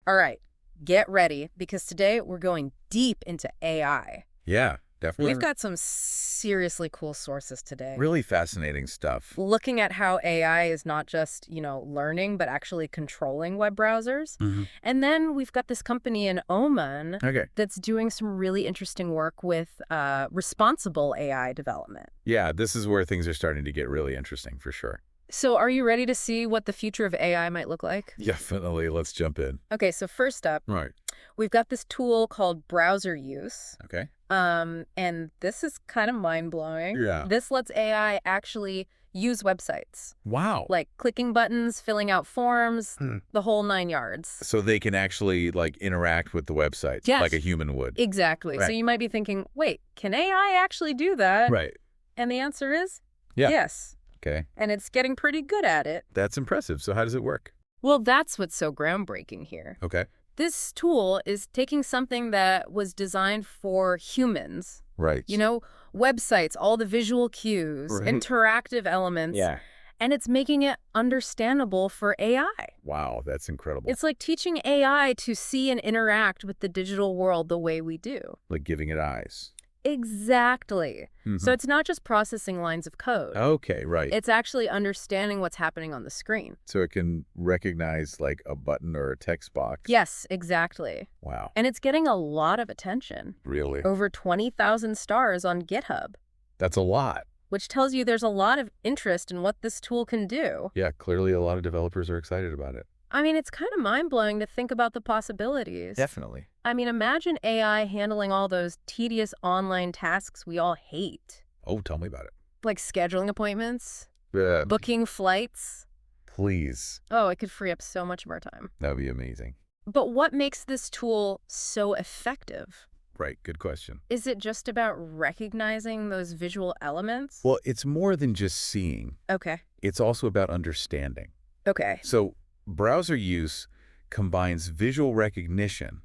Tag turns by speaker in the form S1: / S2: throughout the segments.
S1: All right, get ready because today we're going deep into AI.
S2: Yeah, definitely.
S1: We've got some seriously cool sources today.
S2: Really fascinating stuff.
S1: Looking at how AI is not just, learning, but actually controlling web browsers. And then we've got this company in Oman
S2: Okay.
S1: that's doing some really interesting work with responsible AI development.
S2: Yeah, this is where things are starting to get really interesting for sure.
S1: So are you ready to see what the future of AI might look like?
S2: Definitely. Let's jump in.
S1: Okay, so first up,
S2: Right.
S1: we've got this tool called Browser Use.
S2: Okay.
S1: And this is kind of mind-blowing.
S2: Yeah.
S1: This lets AI actually use websites,
S2: Wow.
S1: like clicking buttons, filling out forms, the whole 9 yards.
S2: So they can actually interact with the website
S1: Yes.
S2: like a human would.
S1: Exactly. So
S2: Right.
S1: you might be thinking, wait, can AI actually do that?
S2: Right.
S1: And the answer is
S2: Yeah.
S1: yes.
S2: Okay.
S1: And it's getting pretty good at it.
S2: That's impressive. So how does it work?
S1: Well, that's what's so groundbreaking here.
S2: Okay.
S1: This tool is taking something that was designed for humans,
S2: Right.
S1: websites, all the visual cues,
S2: Right.
S1: interactive elements,
S2: Yeah.
S1: and it's making it understandable for AI.
S2: Wow, that's incredible.
S1: It's like teaching AI to see and interact with the digital world the way we do.
S2: Like giving it eyes.
S1: Exactly. So it's not just processing lines of code.
S2: Okay, right.
S1: It's actually understanding what's happening on the screen.
S2: So it can recognize like a button or a text box.
S1: Yes, exactly.
S2: Wow.
S1: And it's getting a lot of attention.
S2: Really?
S1: Over 20,000 stars on GitHub,
S2: That's a lot.
S1: which tells you there's a lot of interest in what this tool can do.
S2: Yeah, clearly a lot of developers are excited about it.
S1: I mean, it's kind of mind-blowing to think about the possibilities.
S2: Definitely.
S1: I mean, imagine AI handling all those tedious online tasks we all hate.
S2: Oh, tell me about it.
S1: Like scheduling appointments,
S2: Uh,
S1: booking flights.
S2: Please.
S1: Oh, it could free up so much more time.
S2: That would be amazing.
S1: But what makes this tool so effective?
S2: Right, good question.
S1: Is it just about recognizing those visual elements?
S2: Well, it's more than just seeing.
S1: Okay.
S2: It's also about understanding.
S1: Okay.
S2: So browser use combines visual recognition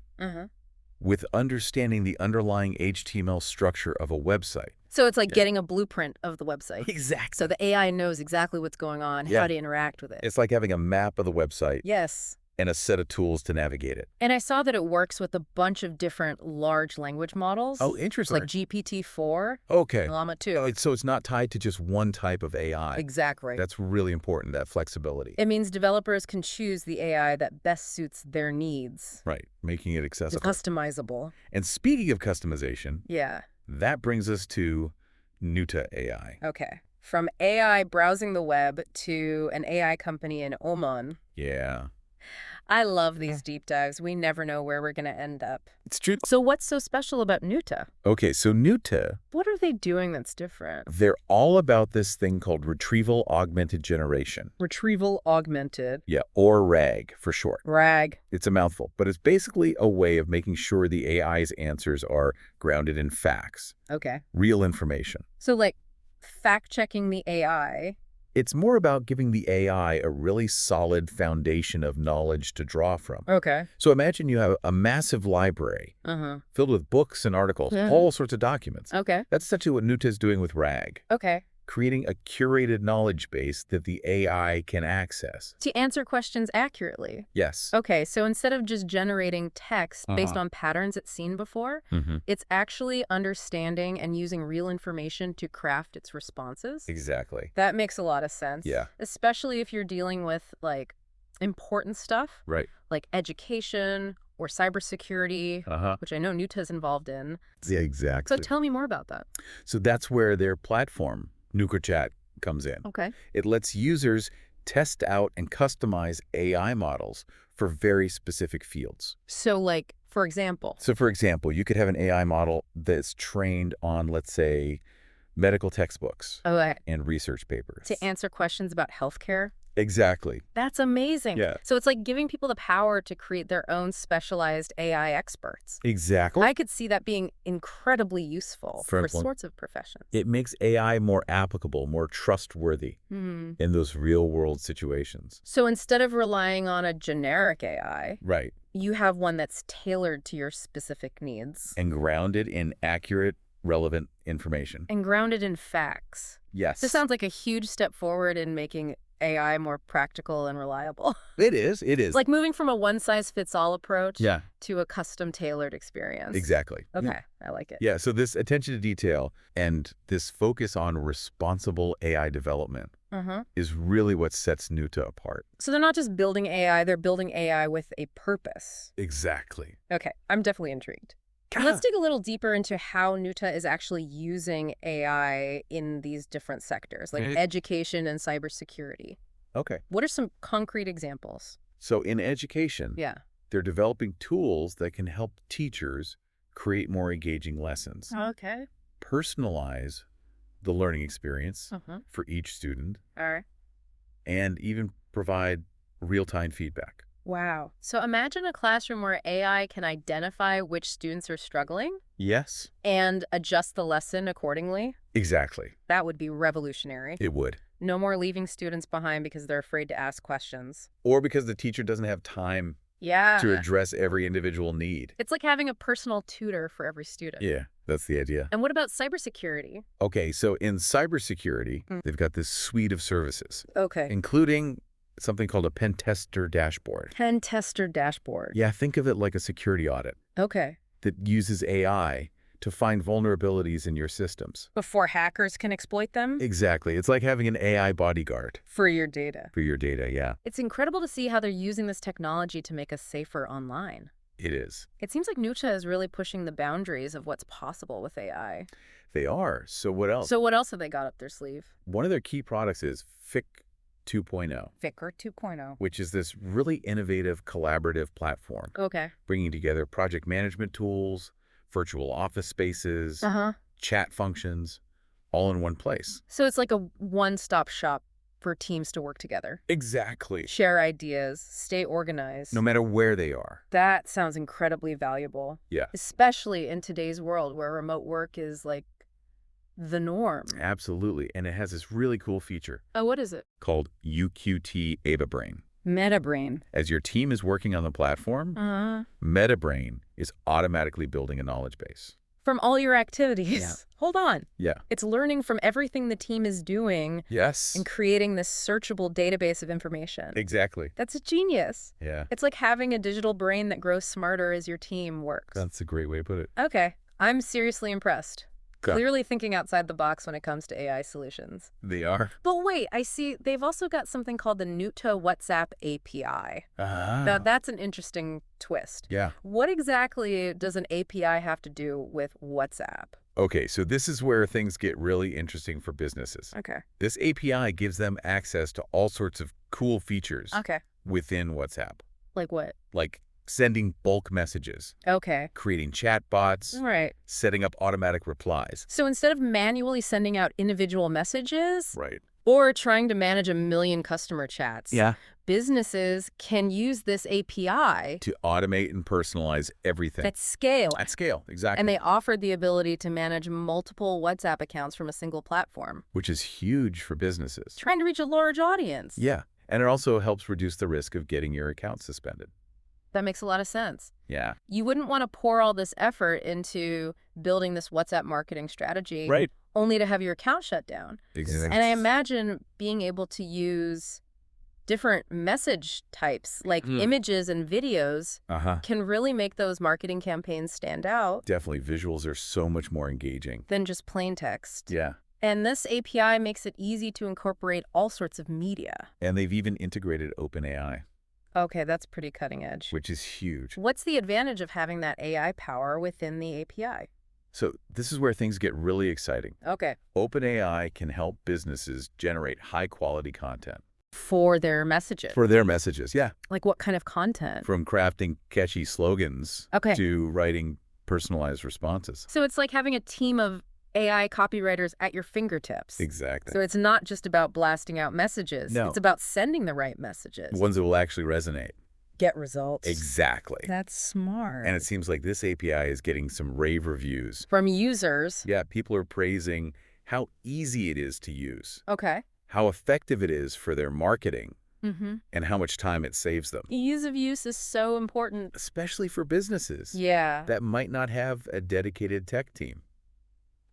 S2: with understanding the underlying HTML structure of a website.
S1: So it's like
S2: Okay.
S1: getting a blueprint of the website.
S2: Exactly.
S1: So the AI knows exactly what's going on,
S2: Yeah.
S1: how to interact with it.
S2: It's like having a map of the website
S1: Yes.
S2: and a set of tools to navigate it.
S1: And I saw that it works with a bunch of different large language models.
S2: Oh, interesting.
S1: Like GPT-4,
S2: Okay.
S1: Llama 2.
S2: Oh, so it's not tied to just one type of AI.
S1: Exactly.
S2: That's really important, that flexibility.
S1: It means developers can choose the AI that best suits their needs.
S2: Right, making it
S1: It's
S2: accessible.
S1: customizable.
S2: And speaking of customization,
S1: Yeah.
S2: that brings us to Nuta AI.
S1: Okay. From AI browsing the web to an AI company in Oman.
S2: Yeah,
S1: I love these deep dives. We never know where we're going to end up.
S2: it's true.
S1: So what's so special about Nuta?
S2: Okay, so Nuta,
S1: What are they doing that's different?
S2: they're all about this thing called Retrieval Augmented Generation.
S1: Retrieval augmented.
S2: Yeah, or RAG for short.
S1: RAG.
S2: It's a mouthful, but it's basically a way of making sure the AI's answers are grounded in facts,
S1: Okay.
S2: real information.
S1: So like fact-checking the AI.
S2: It's more about giving the AI a really solid foundation of knowledge to draw from.
S1: Okay.
S2: So imagine you have a massive library
S1: Uh-huh.
S2: filled with books and articles,
S1: Yeah.
S2: all sorts of documents.
S1: Okay.
S2: That's essentially what Nuta is doing with RAG,
S1: Okay.
S2: creating a curated knowledge base that the AI can access.
S1: To answer questions accurately.
S2: Yes.
S1: Okay, so instead of just generating text based
S2: Uh-huh.
S1: on patterns it's seen before,
S2: Mm-hmm.
S1: it's actually understanding and using real information to craft its responses.
S2: Exactly.
S1: That makes a lot of sense.
S2: Yeah.
S1: Especially if you're dealing with important stuff
S2: Right.
S1: like education or cybersecurity,
S2: Uh-huh.
S1: which I know Nuta's involved in.
S2: Yeah, exactly.
S1: So tell me more about that.
S2: So that's where their platform, NuclearChat, comes in.
S1: Okay.
S2: It lets users test out and customize AI models for very specific fields.
S1: So for example.
S2: So for example, you could have an AI model that's trained on, let's say, medical textbooks and research papers.
S1: To answer questions about healthcare.
S2: Exactly.
S1: That's amazing.
S2: Yeah.
S1: So it's like giving people the power to create their own specialized AI experts.
S2: Exactly.
S1: I could see that being incredibly useful
S2: For
S1: for
S2: employ-
S1: sorts of professions.
S2: It makes AI more applicable, more trustworthy in those real-world situations.
S1: So instead of relying on a generic AI,
S2: Right.
S1: you have one that's tailored to your specific needs
S2: And grounded in accurate, relevant information.
S1: and grounded in facts.
S2: Yes.
S1: This sounds like a huge step forward in making AI more practical and reliable.
S2: It is. It is.
S1: Like moving from a one-size-fits-all approach
S2: Yeah,
S1: to a custom-tailored experience.
S2: exactly.
S1: Okay,
S2: Yeah.
S1: I like it.
S2: Yeah, so this attention to detail and this focus on responsible AI development is really what sets Nuta apart.
S1: So they're not just building AI, they're building AI with a purpose.
S2: Exactly.
S1: Okay, I'm definitely intrigued. Let's dig a little deeper into how Nuta is actually using AI in these different sectors, like education and cybersecurity.
S2: Okay.
S1: What are some concrete examples?
S2: So in education,
S1: Yeah.
S2: they're developing tools that can help teachers create more engaging lessons,
S1: Okay.
S2: personalize the learning experience
S1: Uh-huh.
S2: for each student,
S1: All right.
S2: and even provide real-time feedback.
S1: Wow. So imagine a classroom where AI can identify which students are struggling
S2: Yes,
S1: and adjust the lesson accordingly.
S2: exactly.
S1: That would be revolutionary.
S2: It would.
S1: No more leaving students behind because they're afraid to ask questions.
S2: Or because the teacher doesn't have time
S1: Yeah.
S2: to address every individual need.
S1: It's like having a personal tutor for every student.
S2: Yeah, that's the idea.
S1: And what about cybersecurity?
S2: Okay, so in cybersecurity, they've got this suite of services,
S1: Okay.
S2: including something called a pen tester dashboard.
S1: Pen tester dashboard.
S2: Yeah, think of it like a security audit
S1: Okay.
S2: that uses AI to find vulnerabilities in your systems.
S1: Before hackers can exploit them?
S2: Exactly. It's like having an AI bodyguard
S1: For your data.
S2: for your data, yeah.
S1: It's incredible to see how they're using this technology to make us safer online.
S2: It is.
S1: It seems like Nuta is really pushing the boundaries of what's possible with AI.
S2: They are. So what else?
S1: So what else have they got up their sleeve?
S2: One of their key products is FIC 2.0,
S1: Vicar 2.0.
S2: which is this really innovative collaborative platform,
S1: Okay.
S2: bringing together project management tools, virtual office spaces,
S1: Uh-huh.
S2: chat functions, all in one place.
S1: So it's like a one-stop shop for teams to work together.
S2: Exactly.
S1: Share ideas, stay organized.
S2: No matter where they are.
S1: That sounds incredibly valuable.
S2: Yeah.
S1: Especially in today's world where remote work is like the norm.
S2: Absolutely. And it has this really cool feature
S1: Oh, what is it?
S2: called UQT AvaBrain.
S1: MetaBrain.
S2: As your team is working on the platform, MetaBrain is automatically building a knowledge base.
S1: From all your activities.
S2: Yeah.
S1: Hold on.
S2: Yeah.
S1: It's learning from everything the team is doing
S2: Yes.
S1: and creating this searchable database of information.
S2: Exactly.
S1: That's a genius.
S2: Yeah.
S1: It's like having a digital brain that grows smarter as your team works.
S2: That's a great way to put it.
S1: Okay. I'm seriously impressed.
S2: Okay.
S1: Clearly thinking outside the box when it comes to AI solutions.
S2: They are.
S1: But wait, I see they've also got something called the Nuta WhatsApp API.
S2: Ah.
S1: Now, that's an interesting twist.
S2: Yeah.
S1: What exactly does an API have to do with WhatsApp?
S2: Okay, so this is where things get really interesting for businesses.
S1: Okay.
S2: This API gives them access to all sorts of cool features
S1: Okay.
S2: within WhatsApp,
S1: Like what?
S2: like sending bulk messages,
S1: Okay.
S2: creating chatbots,
S1: All right.
S2: setting up automatic replies.
S1: So instead of manually sending out individual messages
S2: Right.
S1: or trying to manage a million customer chats,
S2: Yeah.
S1: businesses can use this API
S2: To automate and personalize everything.
S1: at scale.
S2: At scale, exactly.
S1: And they offered the ability to manage multiple WhatsApp accounts from a single platform,
S2: Which is huge for businesses.
S1: trying to reach a large audience.
S2: Yeah. And it also helps reduce the risk of getting your account suspended.
S1: That makes a lot of sense.
S2: Yeah.
S1: You wouldn't want to pour all this effort into building this WhatsApp marketing strategy
S2: Right.
S1: only to have your account shut down.
S2: Exactly.
S1: And I imagine being able to use different message types like images and videos
S2: Uh-huh.
S1: can really make those marketing campaigns stand out
S2: Definitely. Visuals are so much more engaging.
S1: than just plain text.
S2: Yeah.
S1: And this API makes it easy to incorporate all sorts of media.
S2: And they've even integrated OpenAI,
S1: Okay, that's pretty cutting edge.
S2: which is huge.
S1: What's the advantage of having that AI power within the API?
S2: So this is where things get really exciting.
S1: Okay.
S2: OpenAI can help businesses generate high-quality content.
S1: For their messages.
S2: For their messages, yeah.
S1: Like what kind of content?
S2: From crafting catchy slogans
S1: Okay.
S2: to writing personalized responses.
S1: So it's like having a team of AI copywriters at your fingertips.
S2: Exactly.
S1: So it's not just about blasting out messages.
S2: No.
S1: It's about sending the right messages.
S2: Ones that will actually resonate.
S1: Get results.
S2: Exactly.
S1: That's smart.
S2: And it seems like this API is getting some rave reviews.
S1: From users.
S2: Yeah, people are praising how easy it is to use,
S1: Okay.
S2: how effective it is for their marketing,
S1: Mm-hmm.
S2: and how much time it saves them.
S1: Ease of use is so important.
S2: Especially for businesses
S1: Yeah.
S2: that might not have a dedicated tech team.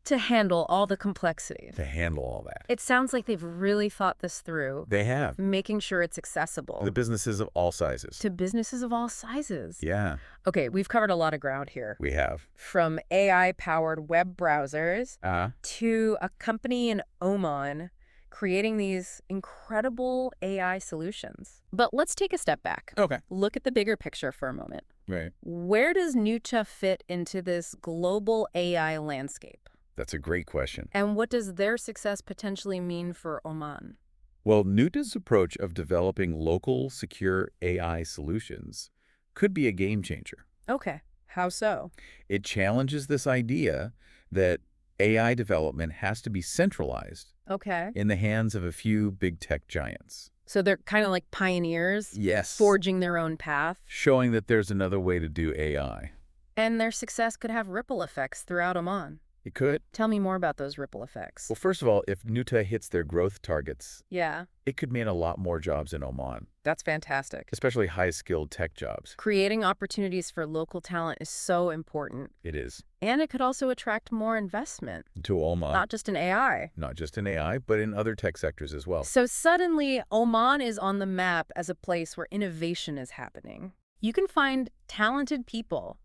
S1: To handle all the complexity.
S2: to handle all that.
S1: It sounds like they've really thought this through,
S2: They have.
S1: making sure it's accessible.
S2: The businesses of all sizes.
S1: To businesses of all sizes.
S2: Yeah,
S1: Okay, we've covered a lot of ground here.
S2: we have.
S1: From AI-powered web browsers to a company in Oman creating these incredible AI solutions. But let's take a step back.
S2: Okay.
S1: Look at the bigger picture for a moment.
S2: Right.
S1: Where does Nuta fit into this global AI landscape?
S2: That's a great question.
S1: And what does their success potentially mean for Oman?
S2: Well, Nuta's approach of developing local, secure AI solutions could be a game changer.
S1: Okay, how so?
S2: It challenges this idea that AI development has to be centralized
S1: Okay.
S2: in the hands of a few big tech giants.
S1: So they're kind of like pioneers,
S2: Yes.
S1: forging their own path.
S2: Showing that there's another way to do AI.
S1: And their success could have ripple effects throughout Oman.
S2: It could.
S1: Tell me more about those ripple effects.
S2: Well, first of all, if Nuta hits their growth targets,
S1: Yeah,
S2: it could mean a lot more jobs in Oman,
S1: that's fantastic.
S2: especially high-skilled tech jobs.
S1: Creating opportunities for local talent is so important.
S2: It is.
S1: And it could also attract more investment,
S2: To Oman,
S1: not just in AI.
S2: not just in AI, but in other tech sectors as well.
S1: So suddenly, Oman is on the map as a place where innovation is happening. You can find talented people,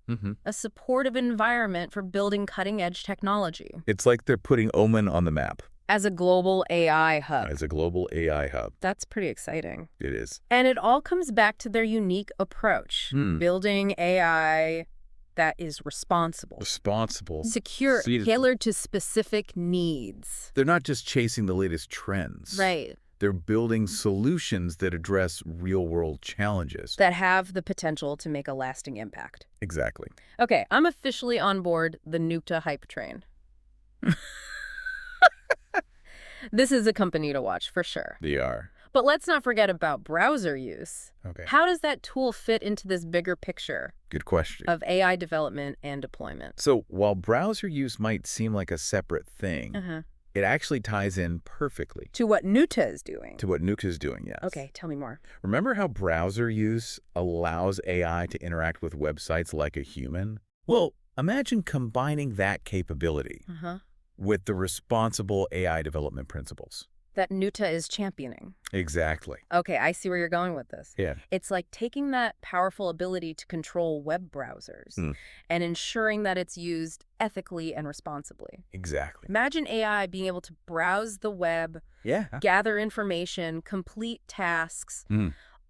S1: a supportive environment for building cutting-edge technology.
S2: It's like they're putting Oman on the map
S1: As a global AI hub.
S2: as a global AI hub.
S1: That's pretty exciting.
S2: It is.
S1: And it all comes back to their unique approach, building AI that is responsible,
S2: Responsible.
S1: secure,
S2: See,
S1: tailored to specific needs.
S2: They're not just chasing the latest trends.
S1: Right.
S2: They're building solutions that address real-world challenges.
S1: That have the potential to make a lasting impact.
S2: Exactly.
S1: Okay, I'm officially on board the Nuta hype train. This is a company to watch for sure.
S2: They are.
S1: But let's not forget about browser use.
S2: Okay.
S1: How does that tool fit into this bigger picture
S2: Good question.
S1: of AI development and deployment?
S2: So while browser use might seem like a separate thing, it actually ties in perfectly
S1: To what Nuta is doing.
S2: to what Nuke is doing, yes.
S1: Okay, tell me more.
S2: Remember how browser use allows AI to interact with websites like a human? Well, imagine combining that capability with the responsible AI development principles.
S1: That Nuta is championing.
S2: Exactly.
S1: Okay, I see where you're going with this.
S2: Yeah.
S1: It's like taking that powerful ability to control web browsers and ensuring that it's used ethically and responsibly.
S2: Exactly.
S1: Imagine AI being able to browse the web,
S2: Yeah.
S1: gather information, complete tasks,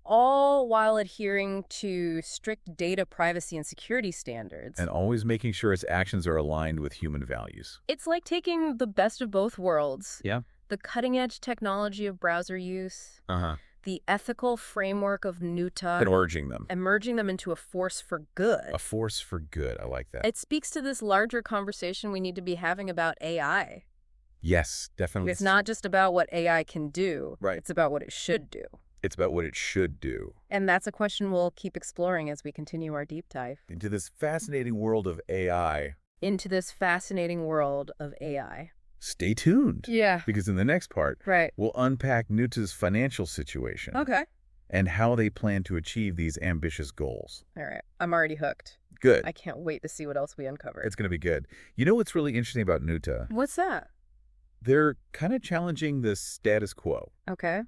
S1: all while adhering to strict data privacy and security standards.
S2: And always making sure its actions are aligned with human values.
S1: It's like taking the best of both worlds.
S2: Yeah.
S1: The cutting-edge technology of browser use, the ethical framework of Nuta,
S2: And urging them.
S1: and merging them into a force for good.
S2: A force for good. I like that.
S1: It speaks to this larger conversation we need to be having about AI.
S2: Yes, definitely.
S1: It's not just about what AI can do.
S2: Right.
S1: It's about what it should do.
S2: It's about what it should do.
S1: And that's a question we'll keep exploring as we continue our deep dive
S2: Into this fascinating world of AI.
S1: into this fascinating world of AI.
S2: Stay tuned.
S1: Yeah.
S2: Because in the next part,
S1: Right.
S2: we'll unpack Nuta's financial situation
S1: Okay.
S2: and how they plan to achieve these ambitious goals.
S1: All right. I'm already hooked.
S2: Good.
S1: I can't wait to see what else we uncover.
S2: It's going to be good. You know what's really interesting about Nuta?
S1: What's that?
S2: They're kind of challenging the status quo
S1: Okay.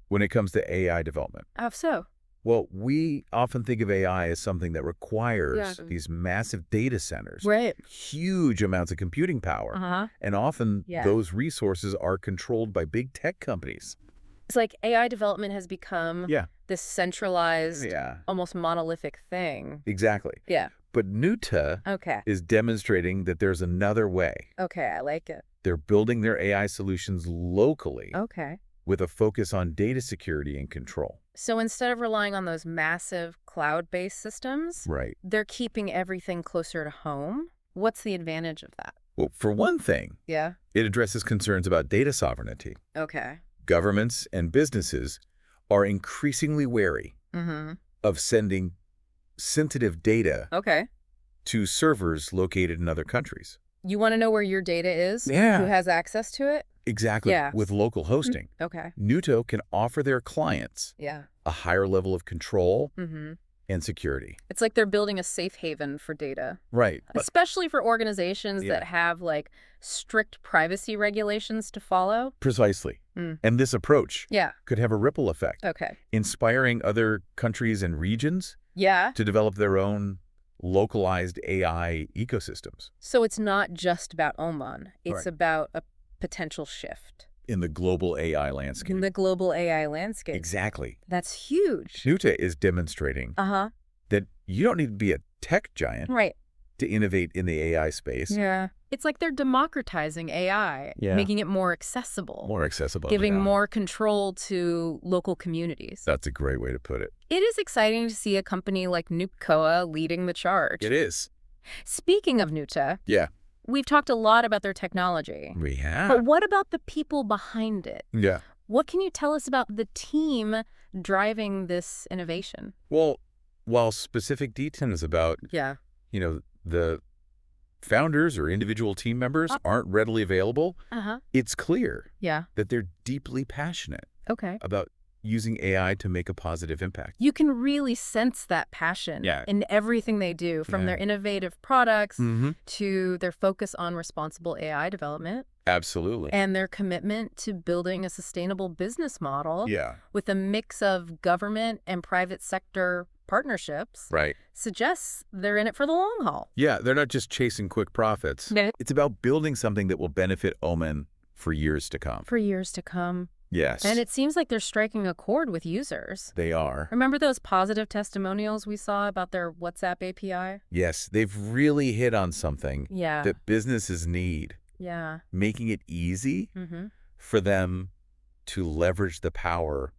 S2: when it comes to AI development.
S1: How so?
S2: Well, we often think of AI as something that requires
S1: Yeah.
S2: these massive data centers,
S1: Right.
S2: huge amounts of computing power,
S1: Uh-huh.
S2: and often
S1: Yeah.
S2: those resources are controlled by big tech companies.
S1: It's like AI development has become
S2: Yeah.
S1: this centralized,
S2: Yeah,
S1: almost monolithic thing.
S2: exactly.
S1: Yeah.
S2: But Nuta
S1: Okay.
S2: is demonstrating that there's another way.
S1: Okay, I like it.
S2: They're building their AI solutions locally
S1: Okay.
S2: with a focus on data security and control.
S1: So instead of relying on those massive cloud-based systems,
S2: Right.
S1: they're keeping everything closer to home. What's the advantage of that?
S2: Well, for one thing,
S1: Yeah.
S2: it addresses concerns about data sovereignty.
S1: Okay.
S2: Governments and businesses are increasingly wary of sending sensitive data
S1: Okay.
S2: to servers located in other countries.
S1: You want to know where your data is?
S2: Yeah.
S1: Who has access to it?
S2: Exactly.
S1: Yeah.
S2: With local hosting.
S1: Okay.
S2: Nuto can offer their clients
S1: Yeah.
S2: a higher level of control and security.
S1: It's like they're building a safe haven for data,
S2: Right.
S1: especially for organizations
S2: Yeah.
S1: that have like strict privacy regulations to follow.
S2: Precisely.
S1: Mm.
S2: And this approach
S1: Yeah.
S2: could have a ripple effect,
S1: Okay.
S2: inspiring other countries and regions
S1: Yeah.
S2: to develop their own localized AI ecosystems
S1: So it's not just about Oman. It's
S2: Right.
S1: about a potential shift
S2: in the global AI
S1: in
S2: landscape.
S1: the global AI landscape.
S2: Exactly.
S1: That's huge.
S2: Nuta is demonstrating
S1: Uh-huh.
S2: that you don't need to be a tech giant
S1: Right.
S2: to innovate in the AI space.
S1: Yeah. It's like they're democratizing AI,
S2: Yeah.
S1: making it more accessible,
S2: More accessible.
S1: giving
S2: yeah.
S1: more control to local communities.
S2: That's a great way to put it.
S1: It is exciting to see a company like Nupkoa leading the charge.
S2: It is.
S1: Speaking of Nuta,
S2: Yeah.
S1: we've talked a lot about their technology.
S2: We have.
S1: But what about the people behind it?
S2: Yeah.
S1: What can you tell us about the team driving this innovation?
S2: Well, while specific details about,
S1: Yeah.
S2: the founders or individual team members aren't readily available,
S1: Uh-huh.
S2: it's clear
S1: Yeah.
S2: that they're deeply passionate
S1: Okay.
S2: about using AI to make a positive impact.
S1: You can really sense that passion
S2: Yeah.
S1: in everything they do, from
S2: Yeah.
S1: their innovative products
S2: Mm-hmm.
S1: to their focus on responsible AI development
S2: Absolutely.
S1: and their commitment to building a sustainable business model
S2: Yeah.
S1: with a mix of government and private sector partnerships
S2: Right.
S1: suggests they're in it for the long haul.
S2: Yeah, they're not just chasing quick profits.
S1: No.
S2: It's about building something that will benefit Oman for years to come.
S1: For years to come.
S2: Yes.
S1: And it seems like they're striking a chord with users.
S2: They are.
S1: Remember those positive testimonials we saw about their WhatsApp API?
S2: Yes, they've really hit on something
S1: Yeah.
S2: that businesses need,
S1: Yeah.
S2: making it easy
S1: Mm-hmm.
S2: for them to leverage the power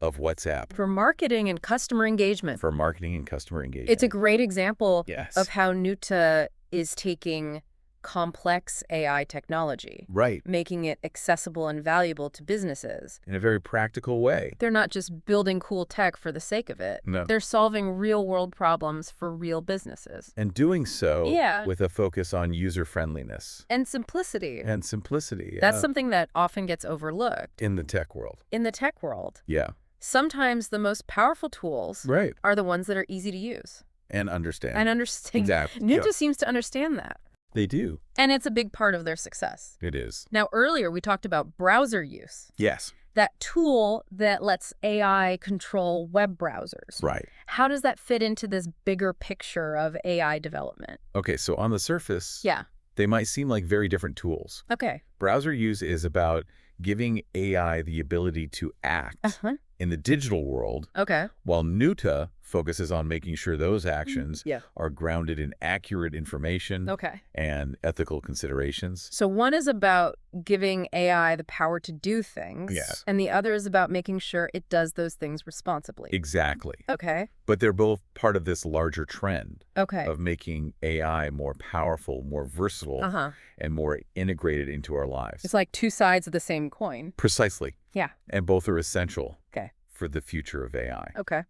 S2: of WhatsApp
S1: For marketing and customer engagement.
S2: for marketing and customer engagement.
S1: It's a great example
S2: Yes.
S1: of how Nuta is taking complex AI technology,
S2: Right.
S1: making it accessible and valuable to businesses.
S2: In a very practical way.
S1: They're not just building cool tech for the sake of it.
S2: No.
S1: They're solving real-world problems for real businesses.
S2: And doing so
S1: Yeah.
S2: with a focus on user-friendliness
S1: And simplicity.
S2: and simplicity.
S1: That's something that often gets overlooked
S2: in the tech world.
S1: in the tech world.
S2: Yeah.
S1: Sometimes the most powerful tools
S2: Right.
S1: are the ones that are easy to use.
S2: And understand.
S1: And understand.
S2: Exactly.
S1: Nuta
S2: Yeah.
S1: seems to understand that.
S2: They do.
S1: And it's a big part of their success.
S2: It is.
S1: Now, earlier we talked about browser use,
S2: Yes.
S1: that tool that lets AI control web browsers.
S2: Right.
S1: How does that fit into this bigger picture of AI development?
S2: Okay, so on the surface,
S1: Yeah.
S2: they might seem like very different tools.
S1: Okay.
S2: Browser use is about giving AI the ability to act
S1: Uh-huh.
S2: in the digital world,
S1: Okay.
S2: while Nuta focuses on making sure those actions
S1: Yeah.
S2: are grounded in accurate information
S1: Okay.
S2: and ethical considerations.
S1: So one is about giving AI the power to do things.
S2: Yes.
S1: And the other is about making sure it does those things responsibly.
S2: Exactly.
S1: Okay.
S2: But they're both part of this larger trend
S1: Okay.
S2: of making AI more powerful, more versatile,
S1: Uh-huh.
S2: and more integrated into our lives.
S1: It's like two sides of the same coin.
S2: Precisely.
S1: Yeah.
S2: And both are essential
S1: Okay.
S2: for the future of AI.
S1: Okay.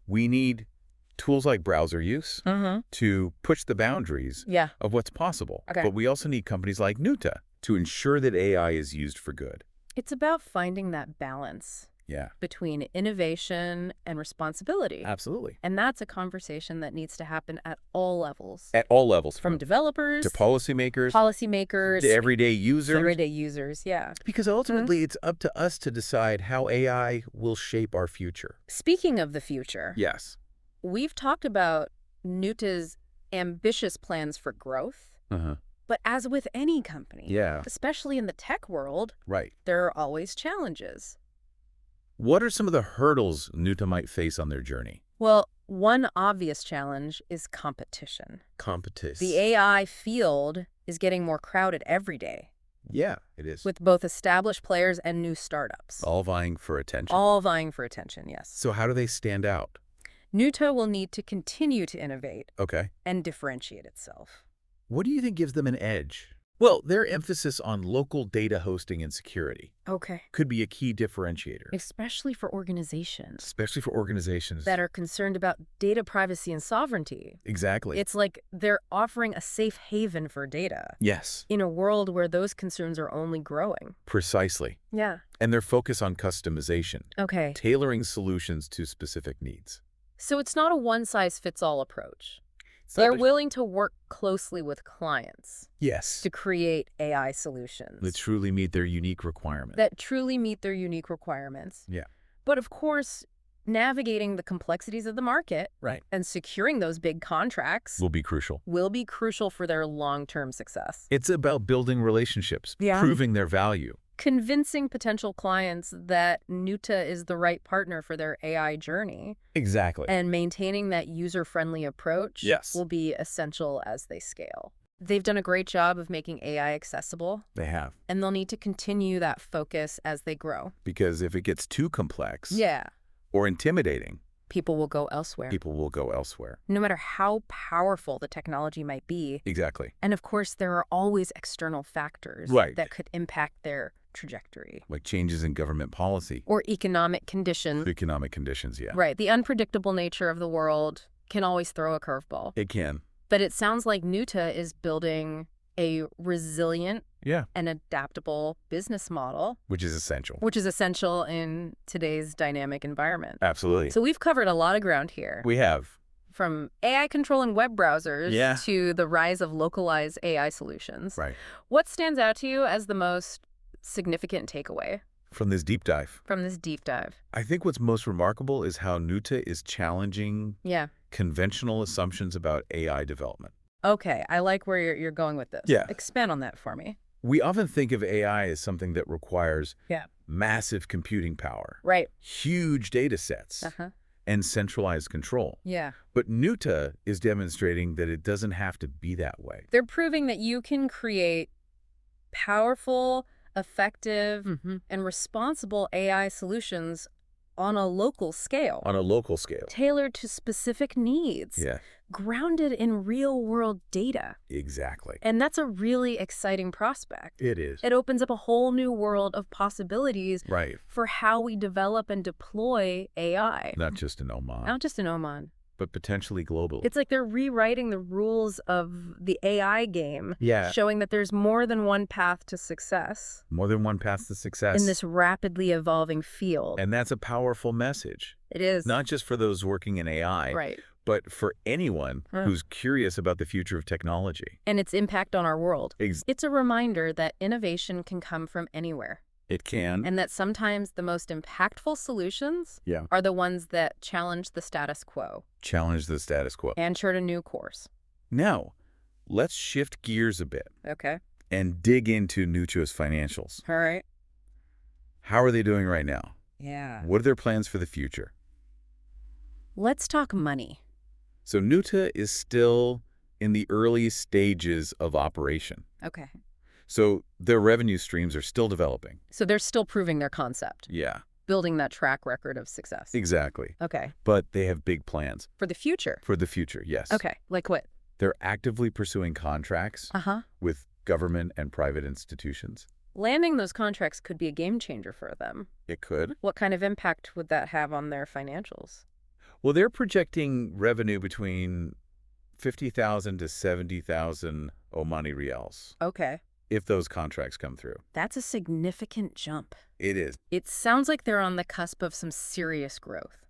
S2: We need tools like browser use
S1: Uh-huh.
S2: to push the boundaries
S1: Yeah.
S2: of what's possible.
S1: Okay.
S2: But we also need companies like Nuta to ensure that AI is used for good.
S1: It's about finding that balance
S2: Yeah,
S1: between innovation and responsibility.
S2: absolutely.
S1: And that's a conversation that needs to happen at all levels.
S2: At all levels,
S1: From developers
S2: to policymakers,
S1: policymakers,
S2: to everyday users.
S1: everyday users, yeah.
S2: Because ultimately, it's up to us to decide how AI will shape our future.
S1: Speaking of the future,
S2: Yes.
S1: we've talked about Nuta's ambitious plans for growth,
S2: Uh-huh.
S1: but as with any company,
S2: Yeah,
S1: especially in the tech world,
S2: right.
S1: there are always challenges.
S2: What are some of the hurdles Nuta might face on their journey?
S1: Well, one obvious challenge is competition.
S2: Competition.
S1: The AI field is getting more crowded every day,
S2: Yeah, it is.
S1: with both established players and new startups.
S2: All vying for attention.
S1: All vying for attention, yes.
S2: So how do they stand out?
S1: Nuta will need to continue to innovate
S2: Okay.
S1: and differentiate itself.
S2: What do you think gives them an edge? Well, their emphasis on local data hosting and security
S1: Okay.
S2: could be a key differentiator,
S1: Especially for organizations
S2: especially for organizations
S1: that are concerned about data privacy and sovereignty.
S2: Exactly.
S1: It's like they're offering a safe haven for data
S2: Yes,
S1: in a world where those concerns are only growing.
S2: precisely.
S1: Yeah.
S2: And their focus on customization,
S1: Okay.
S2: tailoring solutions to specific needs.
S1: So it's not a one-size-fits-all approach.
S2: It's
S1: They're
S2: not a-
S1: willing to work closely with clients
S2: Yes.
S1: to create AI solutions
S2: That truly meet their unique requirement.
S1: that truly meet their unique requirements.
S2: Yeah.
S1: But of course, navigating the complexities of the market
S2: Right.
S1: and securing those big contracts
S2: Will be crucial.
S1: will be crucial for their long-term success.
S2: It's about building relationships,
S1: Yeah.
S2: proving their value.
S1: Convincing potential clients that Nuta is the right partner for their AI journey
S2: Exactly.
S1: and maintaining that user-friendly approach
S2: Yes.
S1: will be essential as they scale. They've done a great job of making AI accessible,
S2: They have.
S1: and they'll need to continue that focus as they grow.
S2: Because if it gets too complex
S1: Yeah,
S2: or intimidating,
S1: people will go elsewhere,
S2: people will go elsewhere.
S1: no matter how powerful the technology might be.
S2: Exactly.
S1: And of course, there are always external factors
S2: Right.
S1: that could impact their trajectory.
S2: Like changes in government policy,
S1: Or economic conditions.
S2: economic conditions, yeah.
S1: Right. The unpredictable nature of the world can always throw a curveball.
S2: It can.
S1: But it sounds like Nuta is building a resilient
S2: Yeah.
S1: and adaptable business model,
S2: Which is essential.
S1: which is essential in today's dynamic environment.
S2: Absolutely.
S1: So we've covered a lot of ground here,
S2: We have.
S1: from AI controlling web browsers
S2: Yeah.
S1: to the rise of localized AI solutions.
S2: Right.
S1: What stands out to you as the most significant takeaway
S2: From this deep dive,
S1: from this deep dive?
S2: I think what's most remarkable is how Nuta is challenging
S1: Yeah.
S2: conventional assumptions about AI development.
S1: Okay, I like where you're going with this.
S2: Yeah.
S1: Expand on that for me.
S2: We often think of AI as something that requires
S1: Yeah.
S2: massive computing power,
S1: Right.
S2: huge data sets,
S1: Uh-huh.
S2: and centralized control.
S1: Yeah.
S2: But Nuta is demonstrating that it doesn't have to be that way.
S1: They're proving that you can create powerful, effective, and responsible AI solutions on a local scale,
S2: On a local scale.
S1: tailored to specific needs,
S2: Yeah,
S1: grounded in real-world data.
S2: exactly.
S1: And that's a really exciting prospect.
S2: It is.
S1: It opens up a whole new world of possibilities
S2: Right.
S1: for how we develop and deploy AI.
S2: Not just in Oman,
S1: Not just in Oman.
S2: but potentially globally.
S1: It's like they're rewriting the rules of the AI game,
S2: Yeah.
S1: showing that there's more than one path to success
S2: More than one path to success.
S1: in this rapidly evolving field.
S2: And that's a powerful message.
S1: It is.
S2: Not just for those working in AI,
S1: right.
S2: but for anyone who's curious about the future of technology.
S1: And its impact on our world.
S2: Ex-
S1: It's a reminder that innovation can come from anywhere,
S2: It can.
S1: and that sometimes the most impactful solutions
S2: Yeah.
S1: are the ones that challenge the status quo
S2: Challenge the status quo.
S1: and chart a new course.
S2: Now, let's shift gears a bit
S1: Okay.
S2: and dig into Nuta's financials.
S1: All right.
S2: How are they doing right now?
S1: Yeah.
S2: What are their plans for the future?
S1: Let's talk money.
S2: So Nuta is still in the early stages of operation.
S1: Okay.
S2: So their revenue streams are still developing.
S1: So they're still proving their concept,
S2: Yeah,
S1: building that track record of success.
S2: exactly.
S1: Okay.
S2: But they have big plans
S1: For the future.
S2: for the future, yes.
S1: Okay. Like what?
S2: They're actively pursuing contracts
S1: Uh-huh.
S2: with government and private institutions.
S1: Landing those contracts could be a game changer for them.
S2: It could.
S1: What kind of impact would that have on their financials?
S2: Well, they're projecting revenue between 50,000 to 70,000 Omani Rials
S1: Okay.
S2: if those contracts come through.
S1: That's a significant jump.
S2: It is.
S1: It sounds like they're on the cusp of some serious growth.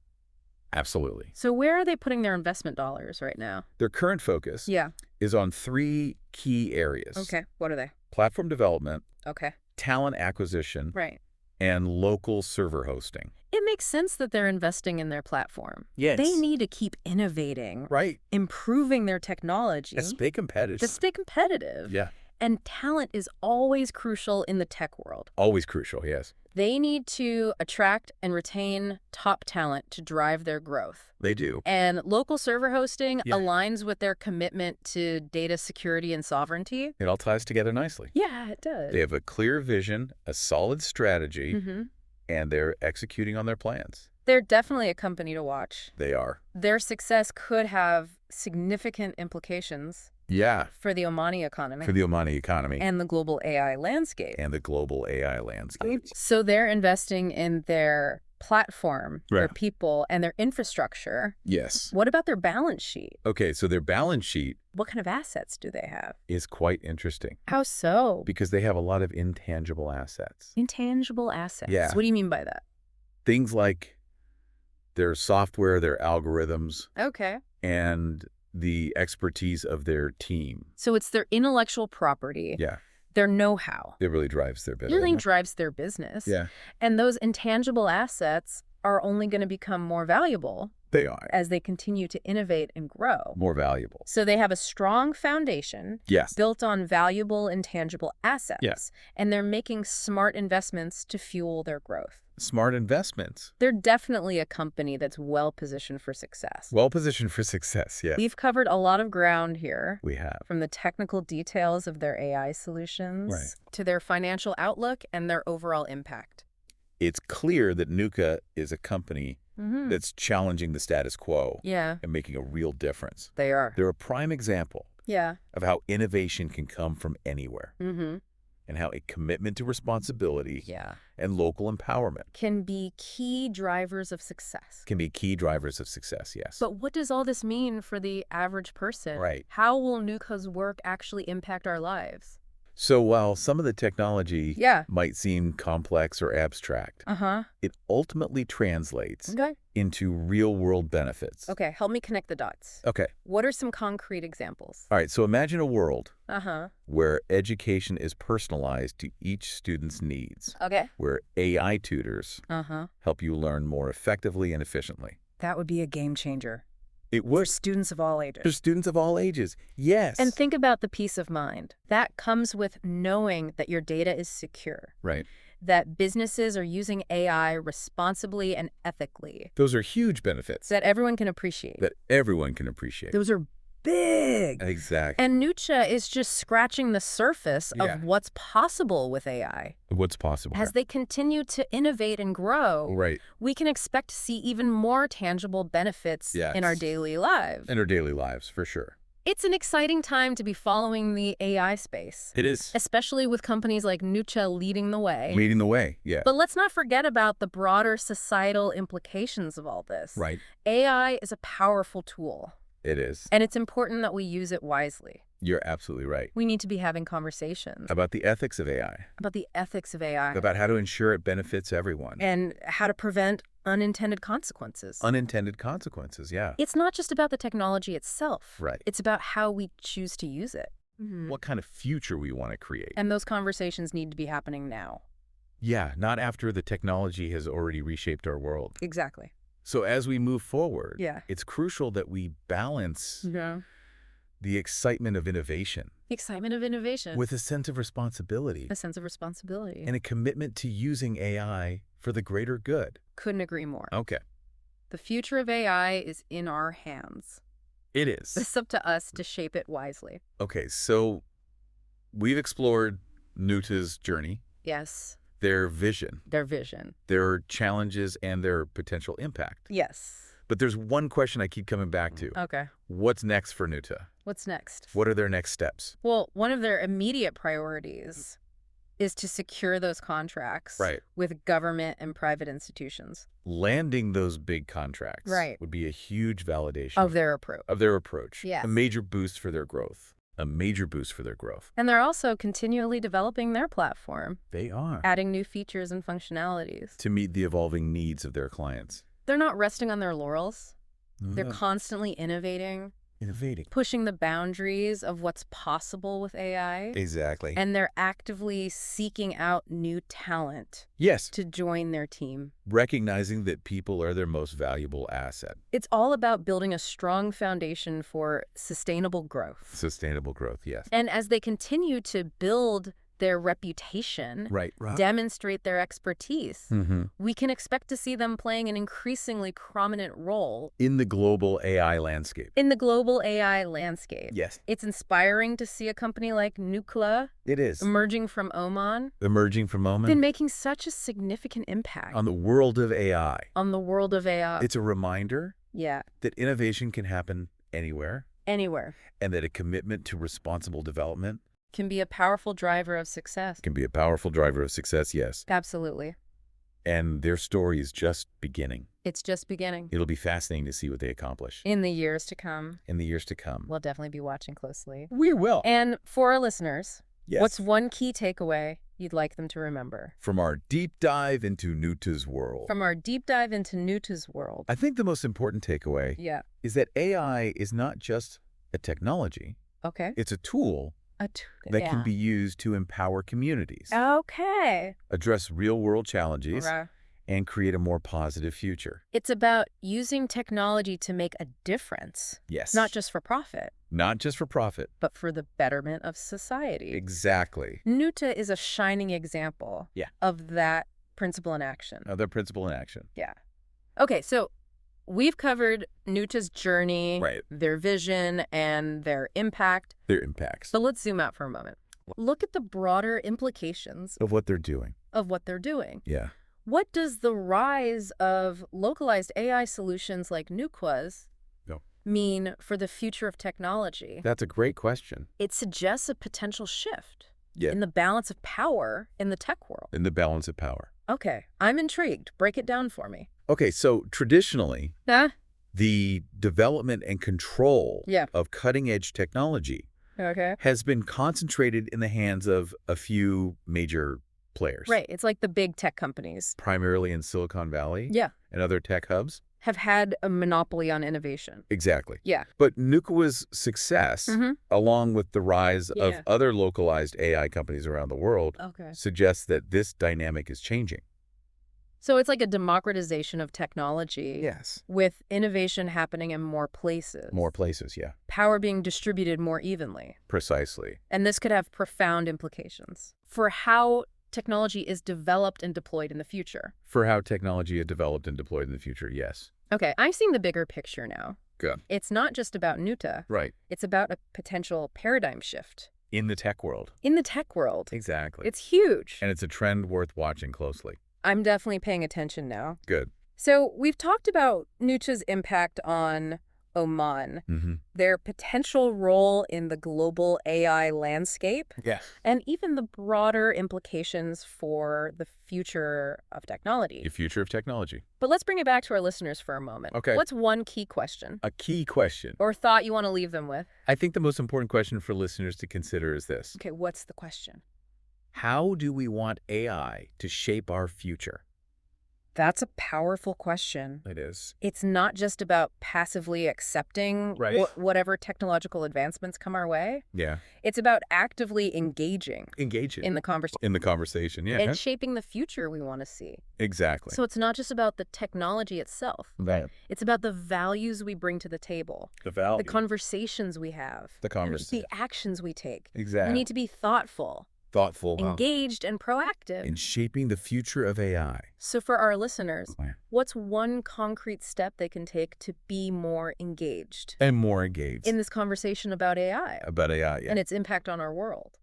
S2: Absolutely.
S1: So where are they putting their investment dollars right now?
S2: Their current focus
S1: Yeah.
S2: is on 3 key areas.
S1: Okay. What are they?
S2: Platform development,
S1: Okay.
S2: talent acquisition,
S1: Right.
S2: and local server hosting.
S1: It makes sense that they're investing in their platform.
S2: Yes.
S1: They need to keep innovating,
S2: Right.
S1: improving their technology
S2: To stay competitive.
S1: to stay competitive.
S2: Yeah.
S1: And talent is always crucial in the tech world.
S2: Always crucial, yes.
S1: They need to attract and retain top talent to drive their growth.
S2: They do.
S1: And local server hosting
S2: Yeah.
S1: aligns with their commitment to data security and sovereignty.
S2: It all ties together nicely.
S1: Yeah, it does.
S2: They have a clear vision, a solid strategy,
S1: Mm-hmm.
S2: and they're executing on their plans.
S1: They're definitely a company to watch.
S2: They are.
S1: Their success could have significant implications
S2: Yeah.
S1: for the Omani economy
S2: For the Omani economy
S1: and the global AI landscape.
S2: and the global AI landscape.
S1: So they're investing in their platform, their
S2: Right.
S1: people, and their infrastructure.
S2: Yes.
S1: What about their balance sheet?
S2: Okay, so their balance sheet
S1: What kind of assets do they have?
S2: is quite interesting
S1: How so?
S2: because they have a lot of intangible assets.
S1: Intangible assets.
S2: Yeah.
S1: What do you mean by that?
S2: Things like their software, their algorithms,
S1: Okay.
S2: and the expertise of their team.
S1: So it's their intellectual property,
S2: Yeah,
S1: their know-how.
S2: it really drives their
S1: It really
S2: business.
S1: drives their business.
S2: Yeah,
S1: And those intangible assets are only going to become more valuable
S2: they are.
S1: as they continue to innovate and grow.
S2: More valuable.
S1: So they have a strong foundation
S2: Yes.
S1: built on valuable intangible assets.
S2: Yeah.
S1: And they're making smart investments to fuel their growth.
S2: Smart investments.
S1: They're definitely a company that's well-positioned for success.
S2: Well positioned for success, yeah.
S1: We've covered a lot of ground here,
S2: We have.
S1: from the technical details of their AI solutions
S2: Right.
S1: to their financial outlook and their overall impact.
S2: It's clear that Nuka is a company that's challenging the status quo
S1: Yeah,
S2: and making a real difference.
S1: they are.
S2: They're a prime example
S1: Yeah.
S2: of how innovation can come from anywhere and how a commitment to responsibility
S1: Yeah.
S2: and local empowerment
S1: Can be key drivers of success.
S2: can be key drivers of success, yes.
S1: But what does all this mean for the average person?
S2: Right.
S1: How will Nuka's work actually impact our lives?
S2: So while some of the technology
S1: Yeah.
S2: might seem complex or abstract,
S1: Uh-huh.
S2: it ultimately translates
S1: Okay.
S2: into real-world benefits.
S1: Okay, help me connect the dots.
S2: Okay.
S1: What are some concrete examples?
S2: All right, so imagine a world
S1: Uh-huh.
S2: where education is personalized to each student's needs,
S1: Okay.
S2: where AI tutors
S1: Uh-huh.
S2: help you learn more effectively and efficiently.
S1: That would be a game changer.
S2: It
S1: For
S2: would.
S1: students of all ages.
S2: For students of all ages, yes.
S1: And think about the peace of mind. That comes with knowing that your data is secure,
S2: Right.
S1: that businesses are using AI responsibly and ethically,
S2: Those are huge benefits
S1: that everyone can appreciate.
S2: that everyone can appreciate.
S1: Those are big.
S2: Exactly.
S1: And Nucha is just scratching the surface
S2: Yeah.
S1: of what's possible with AI.
S2: What's possible?
S1: As they continue to innovate and grow,
S2: Right.
S1: we can expect to see even more tangible benefits in our
S2: Yes.
S1: daily lives.
S2: In our daily lives, for sure.
S1: It's an exciting time to be following the AI space,
S2: It is.
S1: especially with companies like Nucha leading the way.
S2: Leading the way, yeah.
S1: But let's not forget about the broader societal implications of all this.
S2: Right.
S1: AI is a powerful tool,
S2: It is.
S1: and it's important that we use it wisely.
S2: You're absolutely right.
S1: We need to be having conversations
S2: About the ethics of AI,
S1: about the ethics of AI
S2: about how to ensure it benefits everyone.
S1: and how to prevent unintended consequences.
S2: Unintended consequences, yeah.
S1: It's not just about the technology itself.
S2: Right.
S1: It's about how we choose to use it.
S2: What kind of future we want to create.
S1: And those conversations need to be happening now.
S2: Yeah, not after the technology has already reshaped our world.
S1: Exactly.
S2: So as we move forward,
S1: Yeah.
S2: it's crucial that we balance
S1: Yeah.
S2: the excitement of innovation
S1: The excitement of innovation.
S2: with a sense of responsibility
S1: a sense of responsibility.
S2: and a commitment to using AI for the greater good.
S1: Couldn't agree more.
S2: Okay.
S1: The future of AI is in our hands.
S2: It is.
S1: It's up to us to shape it wisely.
S2: Okay, so we've explored Nuta's journey,
S1: Yes.
S2: their vision,
S1: Their vision.
S2: their challenges, and their potential impact.
S1: Yes.
S2: But there's one question I keep coming back to.
S1: Okay.
S2: What's next for Nuta?
S1: What's next?
S2: What are their next steps?
S1: Well, one of their immediate priorities is to secure those contracts
S2: Right.
S1: with government and private institutions
S2: Landing those big contracts
S1: Right.
S2: would be a huge validation
S1: of their approach.
S2: of their approach.
S1: Yes.
S2: A major boost for their growth. A major boost for their growth.
S1: And they're also continually developing their platform,
S2: They are.
S1: adding new features and functionalities.
S2: To meet the evolving needs of their clients.
S1: They're not resting on their laurels. They're
S2: Ah,
S1: constantly innovating,
S2: innovating.
S1: pushing the boundaries of what's possible with AI.
S2: Exactly.
S1: And they're actively seeking out new talent
S2: Yes.
S1: to join their team.
S2: Recognizing that people are their most valuable asset.
S1: It's all about building a strong foundation for sustainable growth.
S2: Sustainable growth, yes.
S1: And as they continue to build their reputation,
S2: Right.
S1: demonstrate their expertise,
S2: Mm-hmm.
S1: we can expect to see them playing an increasingly prominent role
S2: In the global AI landscape.
S1: in the global AI landscape.
S2: Yes.
S1: It's inspiring to see a company like Nukla
S2: It is.
S1: emerging from Oman,
S2: Emerging from
S1: been
S2: Oman
S1: making such a significant impact
S2: on the world of AI.
S1: on the world of AI.
S2: It's a reminder
S1: Yeah,
S2: that innovation can happen anywhere
S1: anywhere
S2: and that a commitment to responsible development
S1: can be a powerful driver of success.
S2: can be a powerful driver of success, yes.
S1: Absolutely.
S2: And their story is just beginning.
S1: It's just beginning.
S2: It'll be fascinating to see what they accomplish
S1: In the years to come,
S2: in the years to come.
S1: we'll definitely be watching closely.
S2: We will.
S1: And for our listeners,
S2: Yes.
S1: what's one key takeaway you'd like them to remember?
S2: From our deep dive into Nuta's world.
S1: From our deep dive into Nuta's world.
S2: I think the most important takeaway is that AI is not just a technology.
S1: Okay.
S2: It's a tool that can be used to empower communities, address real-world challenges, and create a more positive future.
S1: It's about using technology to make a difference.
S2: Yes.
S1: Not just for profit.
S2: Not just for profit.
S1: But for the betterment of society.
S2: Exactly.
S1: Nuta is a shining example of that principle in action.
S2: Of their principle in action.
S1: Yeah. Okay, so we've covered Nuta's journey, their vision, and their impact.
S2: Their impacts.
S1: So let's zoom out for a moment. Look at the broader implications
S2: of what they're doing.
S1: Yeah. What does the rise of localized AI solutions like Nuqua's mean for the future of technology?
S2: That's a great question.
S1: It suggests a potential shift in the balance of power in the tech world.
S2: In the balance of power.
S1: Okay, I'm intrigued. Break it down for me.
S2: Okay, so traditionally, the development and control of cutting-edge technology has been concentrated in the hands of a few major players.
S1: Right. It's like the big tech companies.
S2: Primarily in Silicon Valley. And other tech hubs.
S1: Have had a monopoly on innovation.
S2: Exactly.
S1: Yeah.
S2: But Nuqua's success, along with the rise of other localized AI companies around the world, suggests that this dynamic is changing.
S1: So it's like a democratization of technology.
S2: Yes.
S1: With innovation happening in more places.
S2: More places, yeah.
S1: Power being distributed more evenly.
S2: Precisely.
S1: And this could have profound implications for how technology is developed and deployed in the future.
S2: For how technology is developed and deployed in the future, yes.
S1: Okay, I'm seeing the bigger picture now.
S2: Good.
S1: It's not just about Nuta.
S2: Right.
S1: It's about a potential paradigm shift.
S2: In the tech world.
S1: In the tech world.
S2: Exactly.
S1: It's huge.
S2: And it's a trend worth watching closely.
S1: I'm definitely paying attention now.
S2: Good.
S1: So we've talked about Nuta's impact on Oman, their potential role in the global AI landscape, and even the broader implications for the future of technology.
S2: The future of technology.
S1: But let's bring it back to our listeners for a moment.
S2: Okay.
S1: What's one key question?
S2: A key question.
S1: Or thought you want to leave them with?
S2: I think the most important question for listeners to consider is this.
S1: Okay, what's the question?
S2: How do we want AI to shape our future?
S1: That's a powerful question.
S2: It is.
S1: It's not just about passively accepting whatever technological advancements come our way.
S2: Yeah.
S1: It's about actively engaging. In the conversation.
S2: In the conversation, yeah.
S1: And shaping the future we want to see.
S2: Exactly.
S1: So it's not just about the technology itself.
S2: Right.
S1: It's about the values we bring to the table.
S2: The values.
S1: The conversations we have.
S2: The
S1: actions we take.
S2: Exactly.
S1: We need to be thoughtful. Engaged and proactive.
S2: In shaping the future of AI.
S1: So for our listeners, what's one concrete step they can take to be more engaged?
S2: And more engaged.
S1: In this conversation about AI.
S2: About AI, yeah.
S1: And its impact on our world.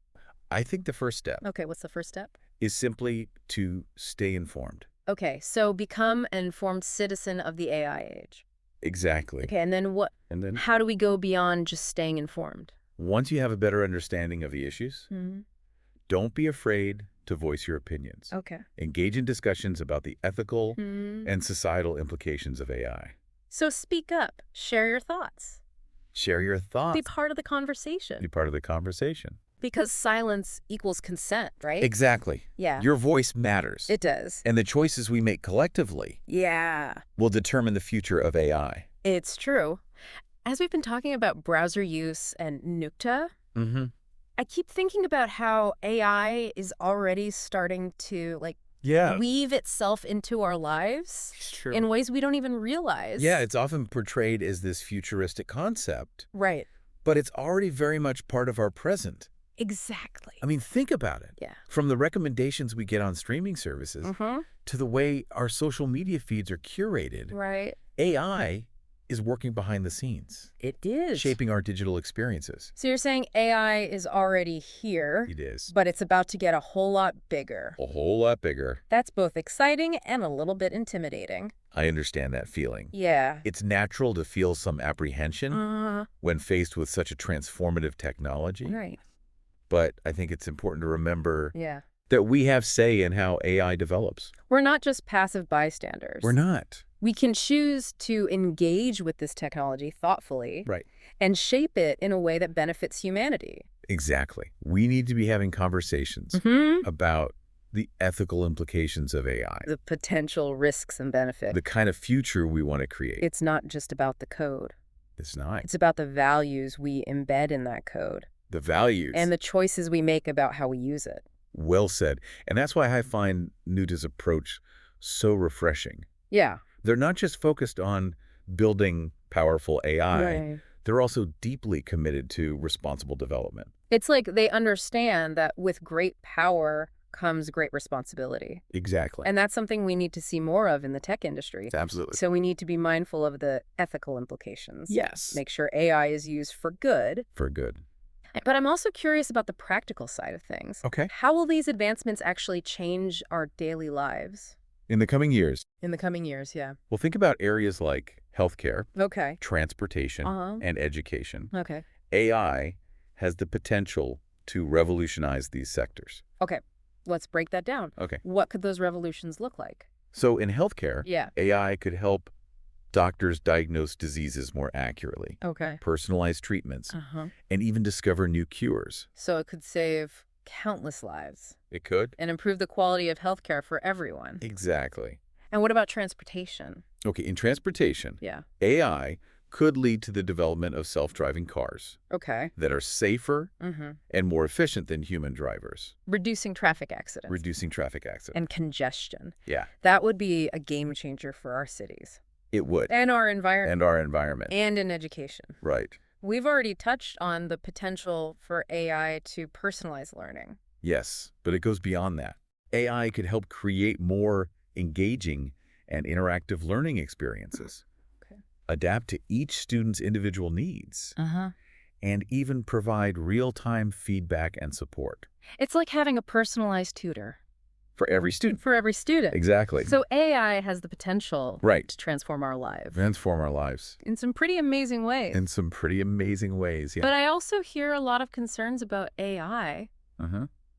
S2: I think the first step.
S1: Okay, what's the first step?
S2: Is simply to stay informed.
S1: Okay, so become an informed citizen of the AI age.
S2: Exactly.
S1: Okay, and then what?
S2: And then
S1: how do we go beyond just staying informed?
S2: Once you have a better understanding of the issues, don't be afraid to voice your opinions.
S1: Okay.
S2: Engage in discussions about the ethical and societal implications of AI.
S1: So speak up. Share your thoughts.
S2: Share your thoughts.
S1: Be part of the conversation.
S2: Be part of the conversation.
S1: Because silence equals consent, right?
S2: Exactly.
S1: Yeah.
S2: Your voice matters.
S1: It does.
S2: And the choices we make collectively will determine the future of AI.
S1: It's true. As we've been talking about browser use and Nuta, I keep thinking about how AI is already starting to weave itself into our lives in ways we don't even realize.
S2: Yeah, it's often portrayed as this futuristic concept.
S1: Right.
S2: But it's already very much part of our present.
S1: Exactly.
S2: I mean, think about it.
S1: Yeah.
S2: From the recommendations we get on streaming services to the way our social media feeds are curated.
S1: Right.
S2: AI is working behind the scenes.
S1: It is.
S2: Shaping our digital experiences.
S1: So you're saying AI is already here.
S2: It is.
S1: But it's about to get a whole lot bigger.
S2: A whole lot bigger.
S1: That's both exciting and a little bit intimidating.
S2: I understand that feeling.
S1: Yeah.
S2: It's natural to feel some apprehension when faced with such a transformative technology.
S1: Right.
S2: But I think it's important to remember that we have say in how AI develops.
S1: We're not just passive bystanders.
S2: We're not.
S1: We can choose to engage with this technology thoughtfully
S2: and
S1: shape it in a way that benefits humanity.
S2: Exactly. We need to be having conversations about the ethical implications of AI.
S1: The potential risks and benefits.
S2: The kind of future we want to create.
S1: It's not just about the code.
S2: It's not.
S1: It's about the values we embed in that code.
S2: The values.
S1: And the choices we make about how we use it.
S2: Well said. And that's why I find Nuta's approach so refreshing.
S1: Yeah.
S2: They're not just focused on building powerful AI.
S1: Right.
S2: They're also deeply committed to responsible development.
S1: It's like they understand that with great power comes great responsibility.
S2: Exactly.
S1: And that's something we need to see more of in the tech industry.
S2: Absolutely.
S1: So we need to be mindful of the ethical implications.
S2: Yes.
S1: Make sure AI is used for good.
S2: For good.
S1: But I'm also curious about the practical side of things.
S2: Okay.
S1: How will these advancements actually change our daily lives?
S2: In the coming years.
S1: In the coming years, yeah.
S2: Well, think about areas like healthcare,
S1: Okay.
S2: transportation, and education.
S1: Okay.
S2: AI has the potential to revolutionize these sectors.
S1: Okay. Let's break that down.
S2: Okay.
S1: What could those revolutions look like?
S2: So in healthcare,
S1: Yeah.
S2: AI could help doctors diagnose diseases more accurately,
S1: Okay.
S2: personalize treatments, and even discover new cures.
S1: So it could save countless lives.
S2: It could?
S1: And improve the quality of healthcare for everyone.
S2: Exactly.
S1: And what about transportation?
S2: Okay, in transportation,
S1: Yeah.
S2: AI could lead to the development of self-driving cars
S1: Okay.
S2: that are safer and more efficient than human drivers.
S1: Reducing traffic accidents.
S2: Reducing traffic accidents.
S1: And congestion.
S2: Yeah.
S1: That would be a game changer for our cities.
S2: It would.
S1: And our environment.
S2: And our environment.
S1: And in education.
S2: Right.
S1: We've already touched on the potential for AI to personalize learning.
S2: Yes, but it goes beyond that. AI could help create more engaging and interactive learning experiences.
S1: Okay.
S2: Adapt to each student's individual needs. And even provide real-time feedback and support.
S1: It's like having a personalized tutor.
S2: For every student.
S1: For every student.
S2: Exactly.
S1: So AI has the potential to transform our lives.
S2: Transform our lives.
S1: In some pretty amazing ways.
S2: In some pretty amazing ways, yeah.
S1: But I also hear a lot of concerns about AI,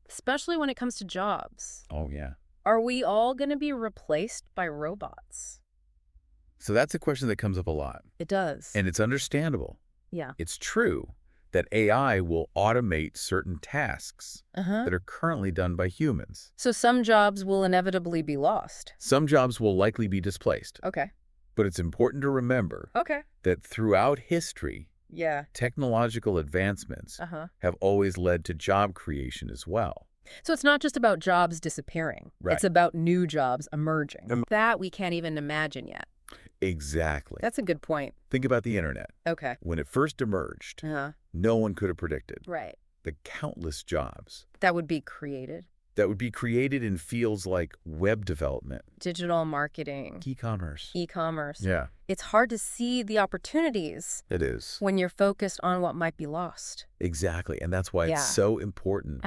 S1: especially when it comes to jobs.
S2: Oh, yeah.
S1: Are we all going to be replaced by robots?
S2: So that's a question that comes up a lot.
S1: It does.
S2: And it's understandable.
S1: Yeah.
S2: It's true that AI will automate certain tasks that are currently done by humans.
S1: So some jobs will inevitably be lost.
S2: Some jobs will likely be displaced.
S1: Okay.
S2: But it's important to remember that throughout history, technological advancements have always led to job creation as well.
S1: So it's not just about jobs disappearing.
S2: Right.
S1: It's about new jobs emerging. That we can't even imagine yet.
S2: Exactly.
S1: That's a good point.
S2: Think about the internet.
S1: Okay.
S2: When it first emerged, no one could have predicted the countless jobs
S1: that would be created.
S2: That would be created in fields like web development,
S1: digital marketing,
S2: e-commerce.
S1: Yeah. It's hard to see the opportunities.
S2: It is.
S1: When you're focused on what might be lost.
S2: Exactly. And that's why it's so important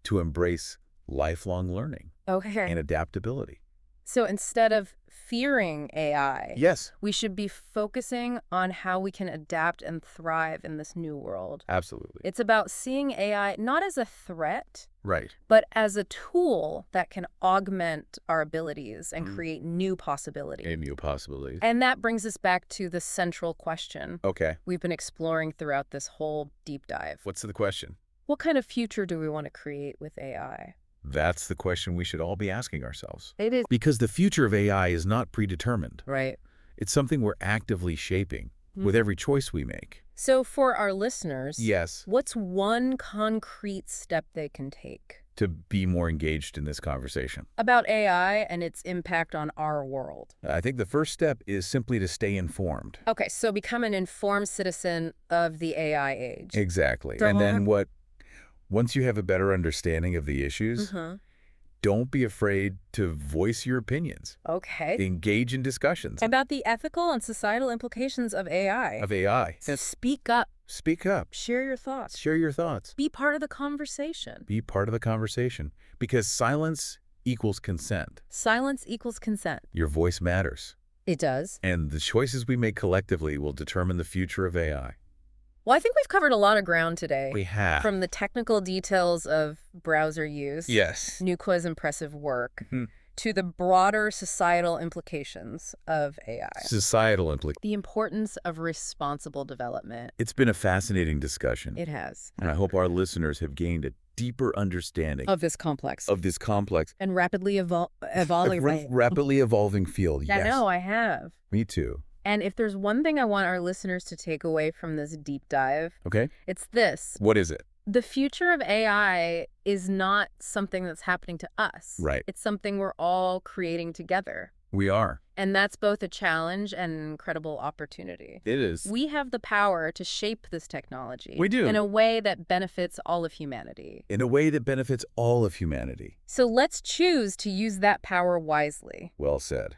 S2: to embrace lifelong learning and adaptability.
S1: So instead of fearing AI, we should be focusing on how we can adapt and thrive in this new world.
S2: Absolutely.
S1: It's about seeing AI not as a threat,
S2: right,
S1: but as a tool that can augment our abilities and create new possibilities. And that brings us back to the central question we've been exploring throughout this whole deep dive.
S2: What's the question?
S1: What kind of future do we want to create with AI?
S2: That's the question we should all be asking ourselves.
S1: It is.
S2: Because the future of AI is not predetermined.
S1: Right.
S2: It's something we're actively shaping with every choice we make.
S1: So for our listeners,
S2: yes,
S1: what's one concrete step they can take
S2: to be more engaged in this conversation
S1: about AI and its impact on our world?
S2: I think the first step is simply to stay informed.
S1: Okay, so become an informed citizen of the AI age.
S2: Exactly. And then once you have a better understanding of the issues, don't be afraid to voice your opinions.
S1: Okay.
S2: Engage in discussions.
S1: About the ethical and societal implications of AI. Speak up.
S2: Speak up.
S1: Share your thoughts.
S2: Share your thoughts.
S1: Be part of the conversation.
S2: Be part of the conversation. Because silence equals consent.
S1: Silence equals consent.
S2: Your voice matters.
S1: It does.
S2: And the choices we make collectively will determine the future of AI.
S1: Well, I think we've covered a lot of ground today.
S2: We have.
S1: From the technical details of browser use,
S2: yes,
S1: Nuqua's impressive work, to the broader societal implications of AI.
S2: Societal implications.
S1: The importance of responsible development.
S2: It's been a fascinating discussion.
S1: It has.
S2: And I hope our listeners have gained a deeper understanding
S1: of this complex.
S2: And
S1: rapidly evolving.
S2: Rapidly evolving field, yes.
S1: I know, I have.
S2: Me too.
S1: And if there's one thing I want our listeners to take away from this deep dive,
S2: okay,
S1: it's this.
S2: What is it?
S1: The future of AI is not something that's happening to us.
S2: Right.
S1: It's something we're all creating together.
S2: We are.
S1: And that's both a challenge and an incredible opportunity.
S2: It is.
S1: We have the power to shape this technology.
S2: We do.
S1: In a way that benefits all of humanity.
S2: In a way that benefits all of humanity.
S1: So let's choose to use that power wisely.
S2: Well said.